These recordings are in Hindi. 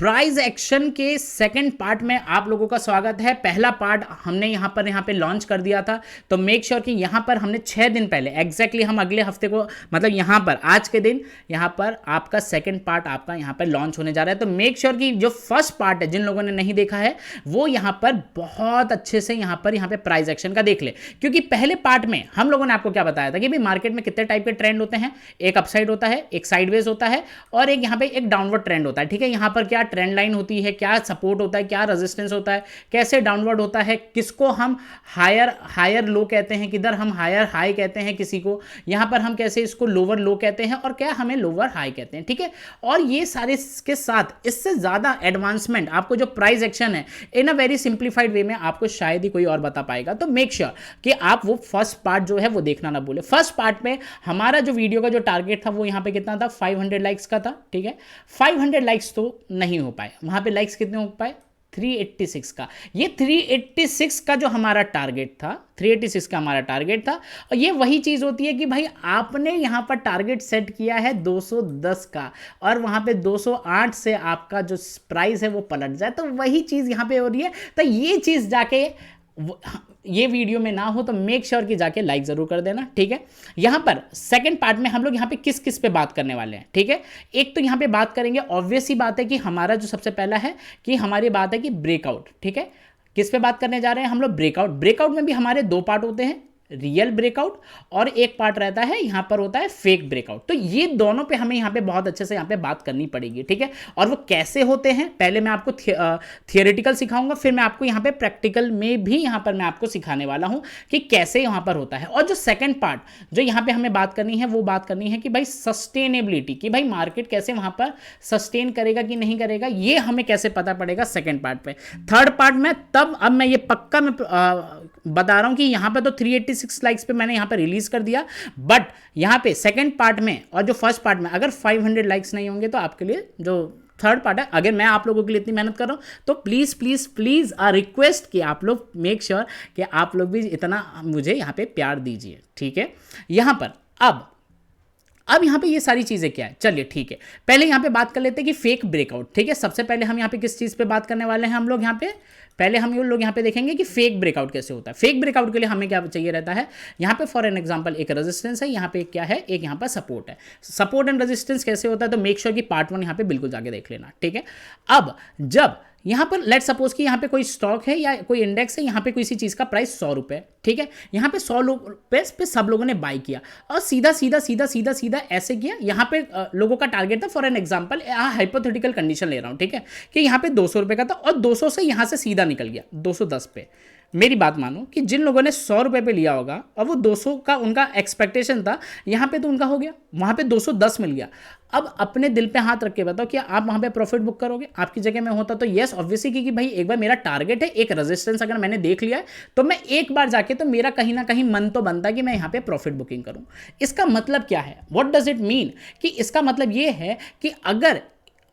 प्राइस एक्शन के सेकंड पार्ट में आप लोगों का स्वागत है। पहला पार्ट हमने यहाँ पे लॉन्च कर दिया था, तो मेक श्योर कि यहाँ पर हमने 6 दिन पहले एग्जैक्टली हम अगले हफ्ते को मतलब यहाँ पर आज के दिन यहाँ पर आपका सेकंड पार्ट आपका यहाँ पर लॉन्च होने जा रहा है। तो मेक श्योर कि जो फर्स्ट पार्ट है जिन लोगों ने नहीं देखा है वो यहाँ पर बहुत अच्छे से यहाँ पे प्राइस एक्शन का देख ले, क्योंकि पहले पार्ट में हम लोगों ने आपको क्या बताया था कि भाई मार्केट में कितने टाइप के ट्रेंड होते हैं। एक अपसाइड होता है, एक साइडवेज होता है और एक यहाँ पे एक डाउनवर्ड ट्रेंड होता है। ठीक है, यहाँ पर क्या ट्रेंड लाइन होती है, क्या सपोर्ट होता है, क्या रेजिस्टेंस होता है, कैसे डाउनवर्ड होता है, किसको हम हायर लो कहते हैं, किधर हम हायर हाई कहते हैं, किसी को यहाँ पर हम कैसे इसको लोअर लो कहते हैं और क्या हमें लोअर हाई कहते हैं। ठीक है, और ये सारे के साथ इससे ज़्यादा एडवांसमेंट आपको जो प्राइस एक्शन है इन अ वेरी सिंप्लीफाइड वे में आपको शायद ही कोई और बता पाएगा। तो मेक श्योर कि आप वो फर्स्ट पार्ट जो है वो देखना ना भूले। फर्स्ट पार्ट में हमारा जो वीडियो का जो टारगेट था वो यहाँ पे कितना था, 500 लाइक्स का था। ठीक है, 500 लाइक्स तो नहीं हो पाए, वहां पे लाइक्स कितने हो पाए, 386 का। ये 386 का जो हमारा टारगेट था, 386 का हमारा टारगेट था। और ये वही चीज़ होती है कि भाई आपने यहाँ पर टारगेट सेट किया है 210 का और वहाँ पे 208 से आपका जो प्राइस है वो पलट जाए, तो वही चीज़ यहाँ पे हो रही है। तो ये चीज़ जाके ये वीडियो में ना हो तो मेक श्योर कि जाके लाइक जरूर कर देना। ठीक है, यहां पर सेकंड पार्ट में हम लोग यहां पे किस किस पे बात करने वाले हैं। ठीक है, एक तो यहां पे बात करेंगे, ऑब्वियस ही बात है कि हमारा जो सबसे पहला है कि हमारी बात है कि ब्रेकआउट। ठीक है, किस पे बात करने जा रहे हैं हम लोग, ब्रेकआउट। ब्रेकआउट में भी हमारे दो पार्ट होते हैं, रियल ब्रेकआउट और एक पार्ट रहता है यहाँ पर होता है फेक ब्रेकआउट। तो ये दोनों पे हमें यहाँ पे बहुत अच्छे से यहाँ पे बात करनी पड़ेगी। ठीक है, और वो कैसे होते हैं पहले मैं आपको थियोरेटिकल सिखाऊंगा, फिर मैं आपको यहाँ पे प्रैक्टिकल में भी यहाँ पर मैं आपको सिखाने वाला हूँ कि कैसे यहाँ पर होता है। और जो सेकेंड पार्ट जो यहाँ पे हमें बात करनी है वो बात करनी है कि भाई सस्टेनेबिलिटी, कि भाई मार्केट कैसे वहाँ पर सस्टेन करेगा कि नहीं करेगा, ये हमें कैसे पता पड़ेगा सेकेंड पार्ट पे। थर्ड पार्ट में तब अब मैं ये पक्का मैं बता रहा हूं कि यहां पे तो 386 लाइक्स पे मैंने यहां पे रिलीज कर दिया, बट यहां पे सेकंड पार्ट में और जो फर्स्ट पार्ट में अगर 500 लाइक्स नहीं होंगे तो आपके लिए जो थर्ड पार्ट है, अगर मैं आप लोगों के लिए इतनी मेहनत कर रहा हूं तो प्लीज प्लीज प्लीज रिक्वेस्ट कि आप लोग मेक श्योर कि आप लोग भी इतना मुझे यहां पे प्यार दीजिए। ठीक है, यहां पर अब यहाँ पे ये सारी चीज़ें क्या है, चलिए ठीक है, पहले यहाँ पे बात कर लेते हैं कि फेक ब्रेकआउट। ठीक है, सबसे पहले हम यहाँ पे किस चीज़ पे बात करने वाले हैं, हम लोग यहाँ पे पहले हम लोग यहाँ पे देखेंगे कि फेक ब्रेकआउट कैसे होता है। फेक ब्रेकआउट के लिए हमें क्या चाहिए रहता है, यहाँ पे फॉर एन एग्जांपल एक रेजिस्टेंस है, यहाँ पे क्या है, एक यहाँ पर सपोर्ट है। सपोर्ट एंड रेजिस्टेंस कैसे होता है तो मेक श्योर कि पार्ट 1 यहाँ पे बिल्कुल जाके देख लेना। ठीक है, अब जब यहाँ पर लेट सपोज कि यहाँ पे कोई स्टॉक है या कोई इंडेक्स है, यहाँ पे किसी चीज़ का प्राइस 100 रुपये। ठीक है, यहाँ पे 100 रुपये पे सब लोगों ने बाई किया और सीधा सीधा सीधा सीधा सीधा ऐसे किया। यहाँ पे लोगों का टारगेट था, for an example hypothetical condition ले रहा हूँ, ठीक है, कि यहाँ पे 200 रुपये का था और 200 से यहाँ से सीधा निकल गया 210 पे। मेरी बात मानो कि जिन लोगों ने 100 रुपये पे लिया होगा और वो 200 का उनका एक्सपेक्टेशन था, यहाँ पे तो उनका हो गया, वहाँ पे 210 मिल गया। अब अपने दिल पे हाथ रख के बताओ कि आप वहाँ पे प्रॉफिट बुक करोगे? आपकी जगह में होता तो यस ऑब्वियसली, क्योंकि भाई एक बार मेरा टारगेट है, एक रेजिस्टेंस अगर मैंने देख लिया है तो मैं एक बार जाके तो मेरा कहीं ना कहीं मन तो बनता है कि मैं यहाँ पे प्रॉफिट बुकिंग करूँ। इसका मतलब क्या है, व्हाट डज इट मीन, कि इसका मतलब ये है कि अगर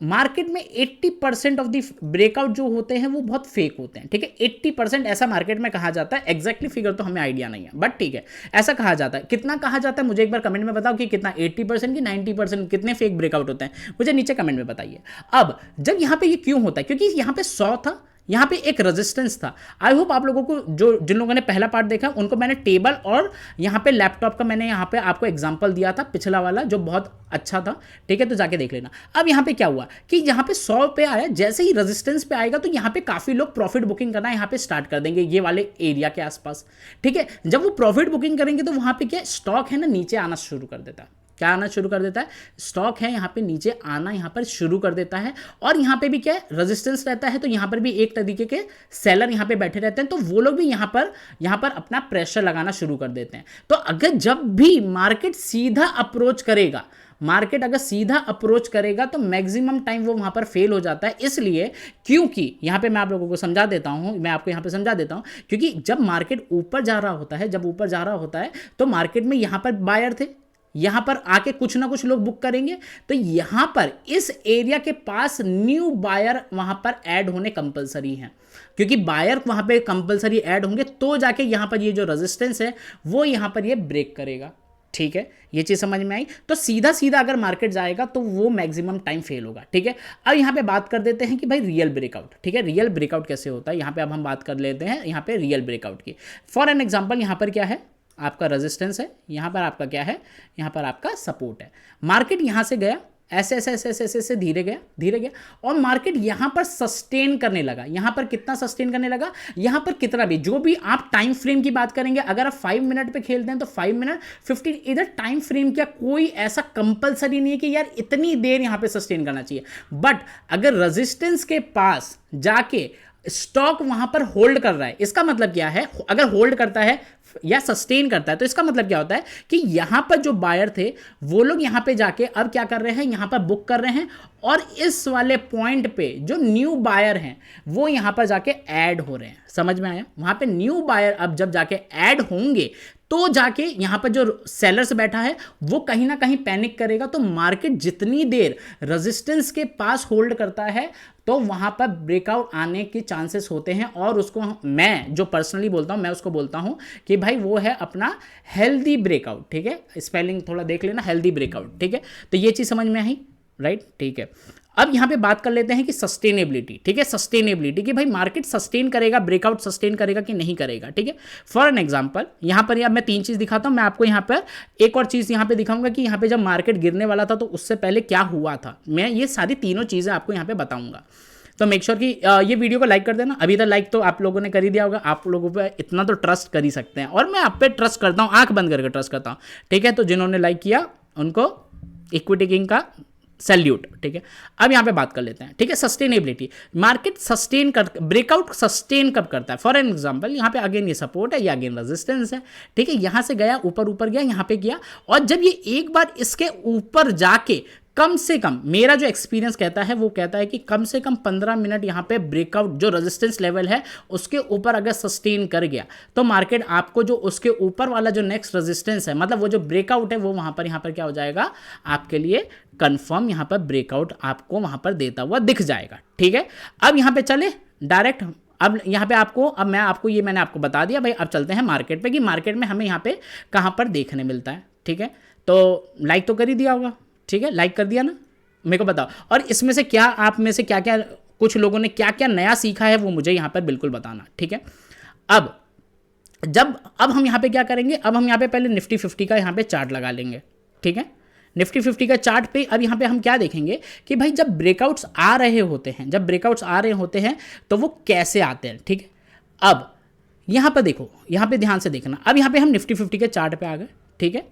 मार्केट में 80% ऑफ द ब्रेकआउट जो होते हैं वो बहुत फेक होते हैं। ठीक है, 80% ऐसा मार्केट में कहा जाता है, एग्जैक्टली फिगर तो हमें आइडिया नहीं है, बट ठीक है ऐसा कहा जाता है। कितना कहा जाता है मुझे एक बार कमेंट में बताओ कि कितना, 80% की 90% कितने फेक ब्रेकआउट होते हैं, मुझे नीचे कमेंट में बताइए। अब जब यहाँ पे ये क्यों होता है, क्योंकि यहाँ पे 100 था, यहाँ पे एक रेजिस्टेंस था। आई होप आप लोगों को जो जिन लोगों ने पहला पार्ट देखा उनको मैंने टेबल और यहाँ पे लैपटॉप का मैंने यहाँ पे आपको एग्जांपल दिया था पिछला वाला जो बहुत अच्छा था। ठीक है, तो जाके देख लेना। अब यहाँ पे क्या हुआ कि यहाँ पे 100 पे आया, जैसे ही रेजिस्टेंस पे आएगा तो यहाँ पे काफ़ी लोग प्रॉफिट बुकिंग करना यहाँ पे स्टार्ट कर देंगे ये वाले एरिया के आसपास। ठीक है, जब वो प्रॉफिट बुकिंग करेंगे तो वहाँ पे क्या स्टॉक है ना नीचे आना शुरू कर देता है। क्या आना शुरू कर देता है, स्टॉक है यहाँ पे नीचे आना यहाँ पर शुरू कर देता है। और यहाँ पे भी क्या है, रेजिस्टेंस रहता है, तो यहाँ पर भी एक तरीके के सेलर यहाँ पे बैठे रहते हैं, तो वो लोग भी यहाँ पर अपना प्रेशर लगाना शुरू कर देते हैं। तो अगर जब भी मार्केट सीधा अप्रोच करेगा, मार्केट अगर सीधा अप्रोच करेगा तो मैक्सिमम टाइम वो वहां पर फेल हो जाता है। इसलिए क्योंकि यहां पे मैं आप लोगों को समझा देता हूं, मैं आपको यहां पे समझा देता हूं, क्योंकि जब मार्केट ऊपर जा रहा होता है, जब ऊपर जा रहा होता है तो मार्केट में यहां पर बायर थे, यहां पर आके कुछ ना कुछ लोग बुक करेंगे, तो यहां पर इस एरिया के पास न्यू बायर वहां पर ऐड होने कंपलसरी है, क्योंकि बायर वहां पे कंपलसरी ऐड होंगे तो जाके यहां पर ये जो रेजिस्टेंस है वो यहां पर ये ब्रेक करेगा। ठीक है, ये चीज़ समझ में आई। तो सीधा सीधा अगर मार्केट जाएगा तो वो मैक्सिमम टाइम फेल होगा, ठीक है। अब यहाँ पे बात कर देते हैं कि भाई रियल ब्रेकआउट, ठीक है, रियल ब्रेकआउट कैसे होता है, यहाँ पे अब हम बात कर लेते हैं यहाँ पे रियल ब्रेकआउट की। फॉर एन एग्जांपल यहाँ पर क्या है, आपका रेजिस्टेंस है, यहाँ पर आपका क्या है, यहाँ पर आपका सपोर्ट है। मार्केट यहाँ से गया, ऐसे ऐसे ऐसे ऐसे ऐसे धीरे गया और मार्केट यहाँ पर सस्टेन करने लगा। यहाँ पर कितना सस्टेन करने लगा, यहाँ पर कितना भी, जो भी आप टाइम फ्रेम की बात करेंगे, अगर आप 5 मिनट पे खेलते हैं तो 5 मिनट 15, इधर टाइम फ्रेम क्या कोई ऐसा कंपलसरी नहीं है कि यार इतनी देर यहाँ पे सस्टेन करना चाहिए। बट अगर रेजिस्टेंस के पास जाके स्टॉक वहां पर होल्ड कर रहा है, इसका मतलब क्या है, अगर होल्ड करता है या सस्टेन करता है तो इसका मतलब क्या होता है कि यहां पर जो बायर थे वो लोग यहां पे जाके अब क्या कर रहे हैं, यहां पर बुक कर रहे हैं और इस वाले पॉइंट पे जो न्यू बायर हैं वो यहां पर जाके ऐड हो रहे हैं। समझ में आया, वहां पे न्यू बायर अब जब जाके ऐड होंगे तो जाके यहां पर जो सेलर्स बैठा है वो कहीं ना कहीं पैनिक करेगा। तो मार्केट जितनी देर रेजिस्टेंस के पास होल्ड करता है तो वहां पर ब्रेकआउट आने के चांसेस होते हैं, और उसको मैं जो पर्सनली बोलता हूं, मैं उसको बोलता हूं कि भाई वो है अपना हेल्दी ब्रेकआउट, ठीक है। स्पेलिंग थोड़ा देख लेना, हेल्दी ब्रेकआउट, ठीक है। तो ये चीज समझ में आई, राइट, ठीक है। अब यहां पे बात कर लेते हैं कि सस्टेनेबिलिटी, ठीक है, सस्टेनेबिलिटी कि भाई मार्केट सस्टेन करेगा, ब्रेकआउट सस्टेन करेगा कि नहीं करेगा, ठीक है। फॉर एन एग्जांपल यहां पर अब मैं 3 चीज दिखाता हूं, मैं आपको यहां पर एक और चीज यहां पे दिखाऊंगा कि यहां पे जब मार्केट गिरने वाला था तो उससे पहले क्या हुआ था, मैं ये सारी तीनों चीजें आपको यहां पे बताऊंगा। तो मेक श्योर कि ये वीडियो को लाइक कर देना। अभी तक लाइक तो आप लोगों ने कर ही दिया होगा, आप लोगों पे इतना तो ट्रस्ट कर ही सकते हैं, और मैं आप पे ट्रस्ट करता हूं, आंख बंद करके ट्रस्ट करता हूं, ठीक है। तो जिन्होंने लाइक किया उनको इक्विटी किंग का सैल्यूट, ठीक है। अब यहां पे बात कर लेते हैं, ठीक है, सस्टेनेबिलिटी। मार्केट सस्टेन कर, ब्रेकआउट सस्टेन कब करता है, फॉर एन एग्जांपल यहां पे अगेन ये सपोर्ट है, ये अगेन रेजिस्टेंस है, ठीक है। यहां से गया, ऊपर ऊपर गया, यहां पे किया, और जब ये एक बार इसके ऊपर जाके कम से कम, मेरा जो एक्सपीरियंस कहता है वो कहता है कि कम से कम 15 मिनट यहां पे ब्रेकआउट जो रेजिस्टेंस लेवल है उसके ऊपर अगर सस्टेन कर गया तो मार्केट आपको जो उसके ऊपर वाला जो नेक्स्ट रेजिस्टेंस है, मतलब वो जो ब्रेकआउट है वो वहां पर क्या हो जाएगा, आपके लिए कंफर्म यहां पर ब्रेकआउट आपको वहां पर देता हुआ दिख जाएगा, ठीक है। अब यहां पे चले डायरेक्ट, अब यहाँ पे आपको, अब मैं आपको ये मैंने आपको बता दिया भाई। अब चलते हैं मार्केट पे कि मार्केट में हमें यहाँ पे कहाँ पर देखने मिलता है, ठीक है। तो लाइक तो कर ही दिया होगा, ठीक है, लाइक कर दिया ना, मेरे को बताओ। और इसमें से क्या, आप में से क्या क्या, कुछ लोगों ने क्या क्या नया सीखा है वो मुझे यहाँ पर बिल्कुल बताना, ठीक है। अब हम यहाँ पे क्या करेंगे, अब हम यहाँ पे पहले निफ्टी 50 का यहाँ पे चार्ट लगा लेंगे, ठीक है। निफ्टी 50 का चार्ट पे अब यहाँ पे हम क्या देखेंगे कि भाई जब ब्रेकआउट्स आ रहे होते हैं, जब ब्रेकआउट्स आ रहे होते हैं तो वो कैसे आते हैं, ठीक है। अब यहाँ पर देखो, यहाँ पे ध्यान से देखना, अब यहाँ पे हम निफ्टी 50 के चार्ट पे आ गए, ठीक है।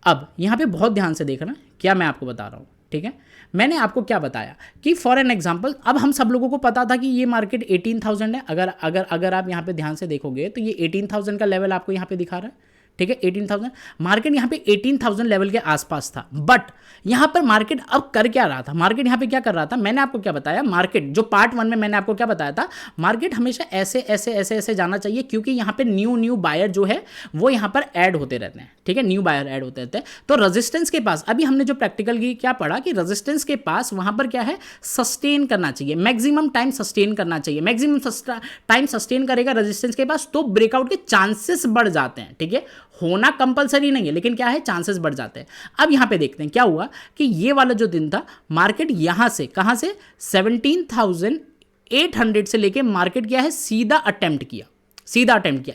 अब यहाँ पे बहुत ध्यान से देखना क्या मैं आपको बता रहा हूँ, ठीक है। मैंने आपको क्या बताया कि फॉर एन एग्जांपल, अब हम सब लोगों को पता था कि ये मार्केट 18,000 है। अगर आप यहाँ पे ध्यान से देखोगे तो ये 18,000 का लेवल आपको यहाँ पे दिखा रहा है, ठीक है। 18,000 मार्केट यहाँ पे 18,000 लेवल के आसपास था, बट यहाँ पर मार्केट अब कर क्या रहा था, मार्केट यहाँ पे क्या कर रहा था, मैंने आपको क्या बताया, मार्केट जो पार्ट 1 में मैंने आपको क्या बताया था, मार्केट हमेशा ऐसे ऐसे ऐसे ऐसे जाना चाहिए, क्योंकि यहाँ पे न्यू बायर जो है वो यहाँ पर ऐड होते रहते हैं, ठीक है, न्यू बायर ऐड होते रहते हैं। तो रेजिस्टेंस के पास, अभी हमने जो प्रैक्टिकल की क्या पढ़ा कि रेजिस्टेंस के पास वहां पर क्या है, सस्टेन करना चाहिए, मैक्सिमम टाइम सस्टेन करना चाहिए, मैक्सिमम टाइम सस्टेन करेगा रेजिस्टेंस के पास तो ब्रेकआउट के चांसेस बढ़ जाते हैं, ठीक है। होना कंपलसरी नहीं है, लेकिन क्या है, चांसेस बढ़ जाते हैं। अब यहां पे देखते हैं क्या हुआ कि ये वाला जो दिन था, मार्केट यहां से कहां से 17,800 से लेके मार्केट क्या है, सीधा अटेम्प्ट किया,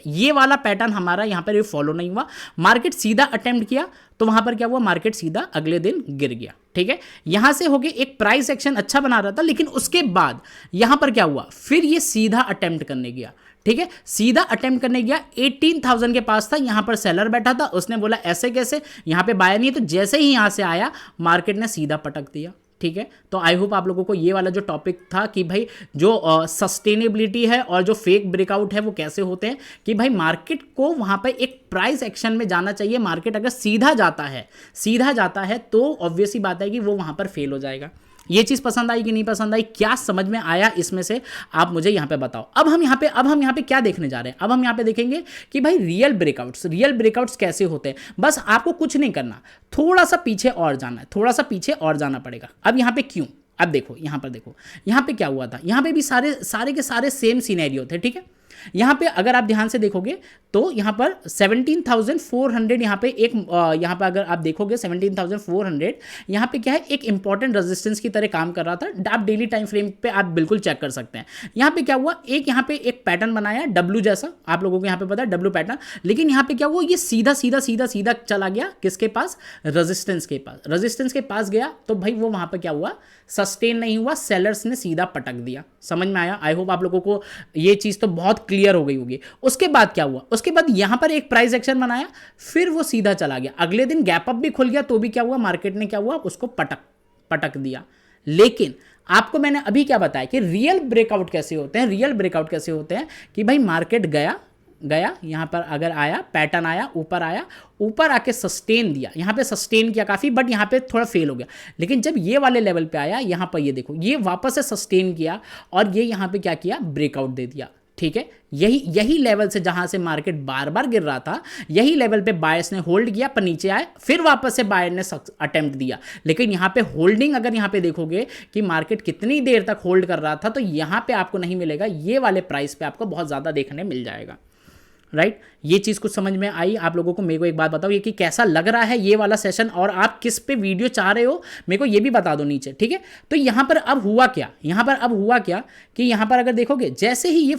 ये वाला पैटर्न हमारा यहां पर फॉलो नहीं हुआ। मार्केट सीधा अटेम्प्ट किया तो वहां पर क्या हुआ, मार्केट सीधा अगले दिन गिर गया, ठीक है। यहां से होके एक प्राइस एक्शन अच्छा बना रहा था, लेकिन उसके बाद यहां पर क्या हुआ, फिर ये सीधा अटेम्प्ट करने गया, ठीक है, सीधा अटेम्प्ट करने गया। 18,000 के पास था, यहां पर सेलर बैठा था, उसने बोला ऐसे कैसे, यहां पे बायर नहीं है, तो जैसे ही यहां से आया मार्केट ने सीधा पटक दिया, ठीक है। तो आई होप आप लोगों को ये वाला जो टॉपिक था कि भाई जो सस्टेनेबिलिटी है और जो फेक ब्रेकआउट है वो कैसे होते हैं, कि भाई मार्केट को वहां पर एक प्राइस एक्शन में जाना चाहिए। मार्केट अगर सीधा जाता है तो ऑब्वियस ही बात है कि वो वहां पर फेल हो जाएगा। ये चीज पसंद आई कि नहीं पसंद आई, क्या समझ में आया इसमें से, आप मुझे यहां पे बताओ। अब हम यहां पे क्या देखने जा रहे हैं, अब हम यहां पे देखेंगे कि भाई रियल ब्रेकआउट्स कैसे होते हैं। बस आपको कुछ नहीं करना, थोड़ा सा पीछे और जाना है, थोड़ा सा पीछे और जाना पड़ेगा। अब यहां पे क्यों, अब देखो यहां पे क्या हुआ था, यहां पे भी सारे के सारे सेम सिनेरियो थे, ठीक है। यहाँ पे अगर आप ध्यान से देखोगे तो यहाँ पर 17,400 यहाँ पे एक यहाँ पे अगर आप देखोगे 17,400 यहाँ पे क्या है, एक इंपॉर्टेंट रेजिस्टेंस की तरह काम कर रहा था। आप डेली टाइम फ्रेम पे आप बिल्कुल चेक कर सकते हैं। यहाँ पे क्या हुआ, एक यहाँ पे एक पैटर्न बनाया डब्ल्यू जैसा, आप लोगों को यहाँ पे पता है डब्ल्यू पैटर्न, लेकिन यहाँ पे क्या हुआ, ये सीधा सीधा सीधा सीधा चला गया किसके पास, रेजिस्टेंस के पास। रेजिस्टेंस के पास गया तो भाई वो वहां पर क्या हुआ, सस्टेन नहीं हुआ, सेलर्स ने सीधा पटक दिया। समझ में आया? आई होप आप लोगों को ये चीज तो बहुत क्लियर हो गई होगी। उसके बाद क्या हुआ, उसके बाद यहां पर एक प्राइस एक्शन बनाया, फिर वो सीधा चला गया। अगले दिन गैप अप भी खुल गया तो भी क्या हुआ, मार्केट ने क्या हुआ, उसको पटक दिया। लेकिन आपको मैंने अभी क्या बताया कि रियल ब्रेकआउट कैसे होते हैं। रियल ब्रेकआउट कैसे होते हैं कि भाई मार्केट गया यहां पर अगर आया, पैटर्न आया, ऊपर आके सस्टेन दिया, यहां पे सस्टेन किया काफी, बट यहां पे थोड़ा फेल हो गया। लेकिन जब ये वाले लेवल पे आया, यहां पर ये देखो, ये वापस से सस्टेन किया और ये यहां पे क्या किया, ब्रेकआउट दे दिया। ठीक है, यही लेवल से जहां से मार्केट बार बार गिर रहा था, यही लेवल पे बायर्स ने होल्ड किया, पर नीचे आए, फिर वापस से बायर ने अटेम्प्ट दिया। लेकिन यहां पे होल्डिंग, अगर यहां पे देखोगे कि मार्केट कितनी देर तक होल्ड कर रहा था, तो यहां पे आपको नहीं मिलेगा, ये वाले प्राइस पे आपको बहुत ज्यादा देखने मिल जाएगा। राइट, ये चीज कुछ समझ में आई आप लोगों को? मेरे को एक बात बताओ, ये कि कैसा लग रहा है ये वाला सेशन, और आप किस पे वीडियो चाह रहे हो मेरे को ये भी बता दो नीचे। ठीक है, तो यहां पर अब हुआ क्या कि यहां पर अगर देखोगे, जैसे ही ये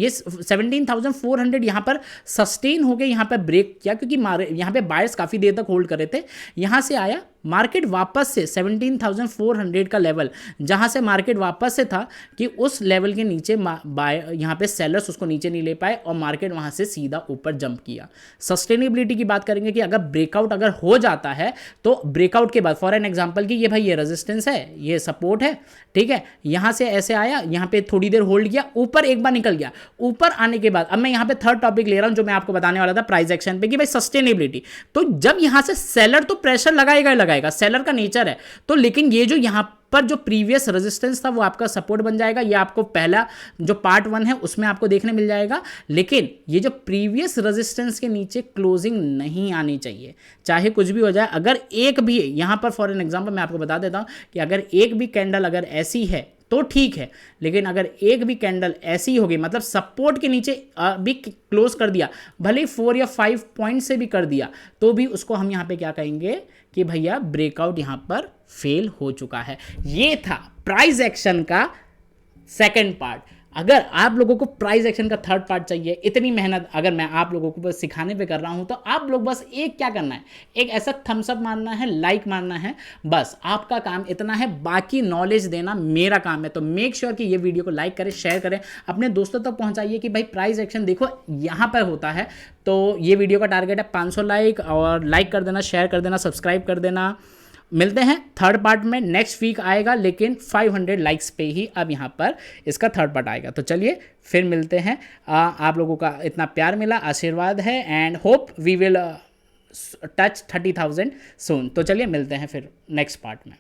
17,400 यहां पर सस्टेन हो गए, यहां पर ब्रेक किया, क्योंकि यहां पे बायर्स काफी देर तक होल्ड कर रहे थे, यहां से आया मार्केट वापस से 17,400 का लेवल, जहां से मार्केट वापस से था कि उस लेवल के नीचे यहां पे सेलर्स उसको नीचे नहीं ले पाए और मार्केट वहां से सीधा ऊपर जंप किया। सस्टेनेबिलिटी की बात करेंगे कि अगर ब्रेकआउट अगर हो जाता है तो ब्रेकआउट के बाद, फॉर एन एग्जांपल कि ये भाई ये रेजिस्टेंस है, ये सपोर्ट है, ठीक है, यहां से ऐसे आया, यहां पे थोड़ी देर होल्ड किया, ऊपर एक बार निकल गया, ऊपर आने के बाद अब मैं यहां पे थर्ड टॉपिक ले रहा हूं जो मैं आपको बताने वाला था प्राइस एक्शन पे, कि भाई सस्टेनेबिलिटी। तो जब यहां से सेलर तो प्रेशर लगाएगा, सेलर का नेचर है, तो लेकिन ये जो यहां पर जो प्रीवियस रेजिस्टेंस था वो आपका सपोर्ट बन जाएगा। ये आपको पहला जो पार्ट 1 है उसमें आपको देखने मिल जाएगा। लेकिन ये जो प्रीवियस रेजिस्टेंस के नीचे क्लोजिंग नहीं आनी चाहिए, चाहे कुछ भी हो जाए। अगर एक भी यहां पर, फॉर एन एग्जांपल मैं आपको बता देता हूं कि अगर एक भी कैंडल अगर ऐसी है तो ठीक है, लेकिन अगर एक भी कैंडल ऐसी होगी, मतलब सपोर्ट के नीचे भी क्लोज कर दिया, भले 4 या 5 पॉइंट से भी कर दिया, तो भी उसको हम यहां पे क्या कहेंगे कि भैया ब्रेकआउट यहां पर फेल हो चुका है। ये था प्राइस एक्शन का सेकंड पार्ट। अगर आप लोगों को प्राइस एक्शन का थर्ड पार्ट चाहिए, इतनी मेहनत अगर मैं आप लोगों को बस सिखाने पे कर रहा हूं, तो आप लोग बस एक क्या करना है, एक ऐसा थम्स अप मारना है, लाइक मारना है, बस आपका काम इतना है। बाकी नॉलेज देना मेरा काम है। तो मेक श्योर कि ये वीडियो को लाइक करें, शेयर करें, अपने दोस्तों तक पहुंचाइए कि भाई प्राइस एक्शन देखो यहां पर होता है। तो ये वीडियो का टारगेट है 500 लाइक, और लाइक कर देना, शेयर कर देना, सब्सक्राइब कर देना। मिलते हैं थर्ड पार्ट में, नेक्स्ट वीक आएगा, लेकिन 500 लाइक्स पे ही अब यहाँ पर इसका थर्ड पार्ट आएगा। तो चलिए फिर मिलते हैं। आप लोगों का इतना प्यार मिला, आशीर्वाद है, and hope we will touch 30,000 soon. तो चलिए मिलते हैं फिर नेक्स्ट पार्ट में।